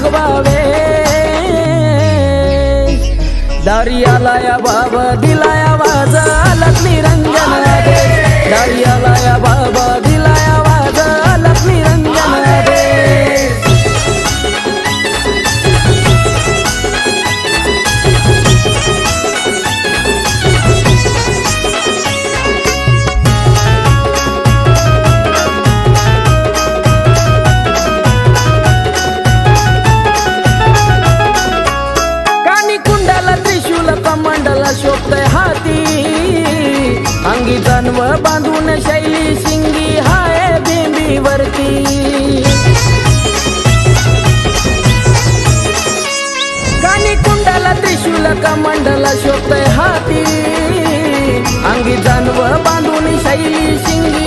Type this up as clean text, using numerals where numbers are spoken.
मागवावे दारियाला या बाबा दिलाया वाजा लक्ष्मी रंजन दे दारियाला या बाबा दिलाया वाजा लक्ष्मी रंजन दे कमंडला शोभतय हाती अंगी जानव बांधून शैली शिंगी हाय बिंबीवरती कानी कुंडाला त्रिशूल कमंडला शोभतय हाती अंगी जानव बांधून शैली शिंगी